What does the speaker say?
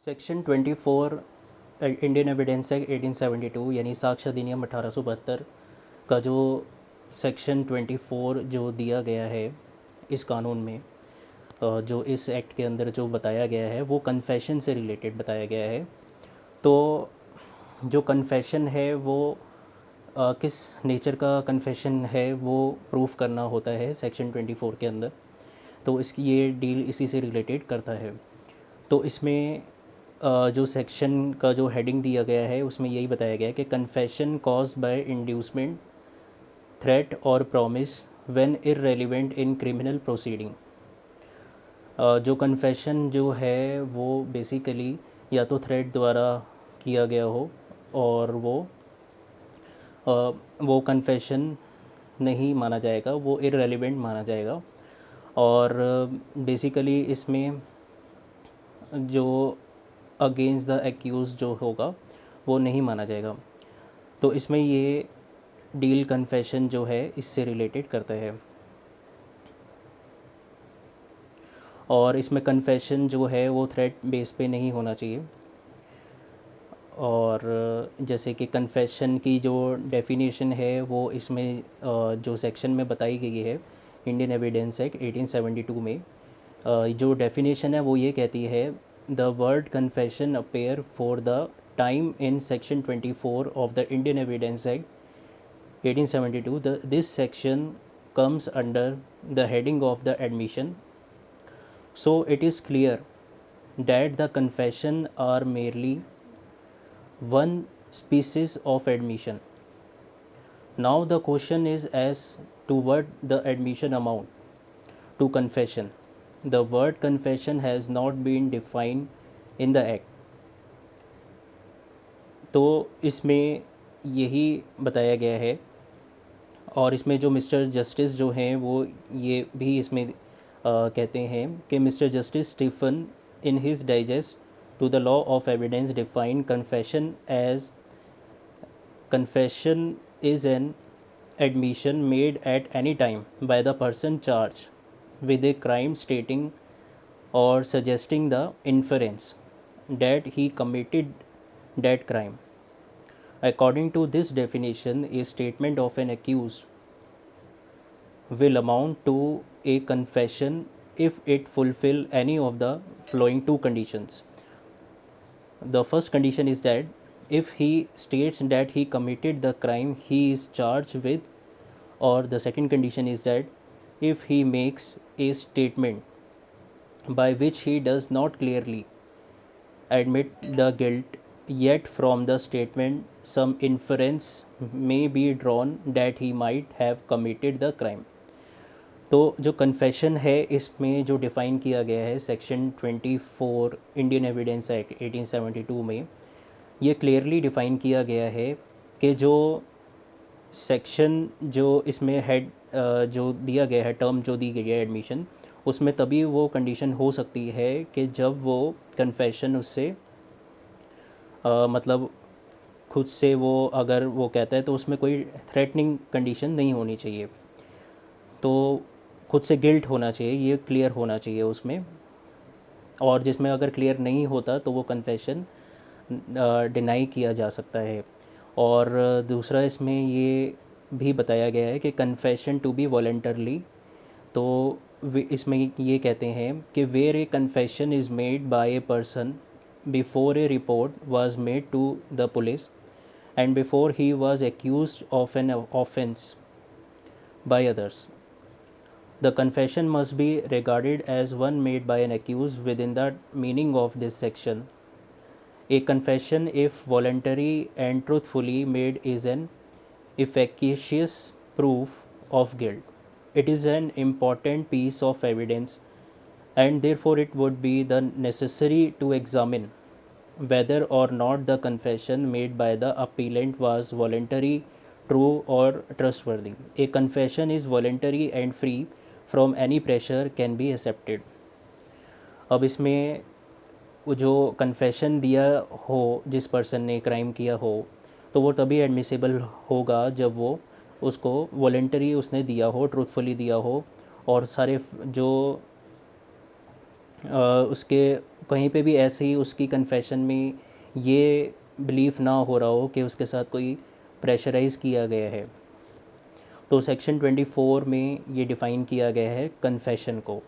Section 24 Indian evidence act 1872 यानी साक्ष्य अधिनियम 1872 का जो सेक्शन 24 जो दिया गया है इस कानून में, जो इस एक्ट के अंदर जो बताया गया है वो कन्फेशन से रिलेटेड बताया गया है। तो जो कन्फेशन है वो किस नेचर का कन्फेशन है वो प्रूफ करना होता है सेक्शन 24 के अंदर। तो इसकी ये डील इसी से रिलेटेड करता है। तो इसमें जो सेक्शन का जो हेडिंग दिया गया है उसमें यही बताया गया है कि confession caused by inducement, threat और promise when irrelevant in criminal proceeding. जो कन्फेशन जो है वो बेसिकली या तो थ्रेट द्वारा किया गया हो और वो कन्फेशन नहीं माना जाएगा, वो इररेलेवेंट माना जाएगा। और बेसिकली इसमें जो अगेंस्ट द एक्यूज जो होगा वो नहीं माना जाएगा। तो इसमें ये डील कन्फेशन जो है इससे रिलेटेड करता है। और इसमें कन्फेशन जो है वो थ्रेट बेस पे नहीं होना चाहिए। और जैसे कि कन्फेशन की जो डेफिनेशन है वो इसमें जो सेक्शन में बताई गई है इंडियन एविडेंस एक्ट 1872 में, जो डेफिनेशन है वो ये कहती है the word confession appear for the time in section 24 of the Indian evidence act 1872. This section comes under the heading of the admission. So it is clear that the confession are merely one species of admission. Now the question is as to what the admission amount to confession. The word confession has not been defined in the act. तो इसमें यही बताया गया है। और इसमें जो mister justice जो हैं वो ये भी इसमें कहते हैं कि mister justice Stephen in his digest to the law of evidence define confession is an admission made at any time by the person charged with a crime stating or suggesting the inference that he committed that crime. According to this definition, a statement of an accused will amount to a confession if it fulfill any of the following two conditions. The first condition is that if he states that he committed the crime he is charged with, or the second condition is that if he makes a statement by which he does not clearly admit the guilt, yet from the statement some inference may be drawn that he might have committed the crime. तो जो confession है इसमें जो define किया गया है section 24 Indian evidence act 1872 में, ये क्लियरली डिफ़ाइन किया गया है कि जो सेक्शन जो इसमें हेड जो दिया गया है, टर्म जो दी गई है एडमिशन, उसमें तभी वो कंडीशन हो सकती है कि जब वो कन्फेशन उससे मतलब खुद से वो अगर वो कहता है तो उसमें कोई थ्रेटनिंग कंडीशन नहीं होनी चाहिए। तो खुद से गिल्ट होना चाहिए, ये क्लियर होना चाहिए उसमें। और जिसमें अगर क्लियर नहीं होता तो वो कन्फेशन डिनाई किया जा सकता है। और दूसरा इसमें ये भी बताया गया है कि कन्फेशन टू बी वॉलंटरली। तो इसमें ये कहते हैं कि where a confession is made by a person before a report was made to the police and before he was accused of an offence by others, the confession must be regarded as one made by an accused within the meaning of this section. A confession, if voluntary and truthfully made, is an efficacious proof of guilt. It is an important piece of evidence, and therefore it would be the necessary to examine whether or not the confession made by the appellant was voluntary, true or trustworthy. A confession is voluntary and free from any pressure can be accepted. अब इसमें वो जो confession दिया हो जिस person ने crime किया हो तो वो तभी एडमिसिबल होगा जब वो उसको वॉलेंटरी उसने दिया हो, ट्रूथफुली दिया हो, और सारे जो उसके कहीं पे भी ऐसे ही उसकी कन्फेशन में ये बिलीफ ना हो रहा हो कि उसके साथ कोई प्रेशराइज़ किया गया है। तो सेक्शन 24 में ये डिफ़ाइन किया गया है कन्फेशन को।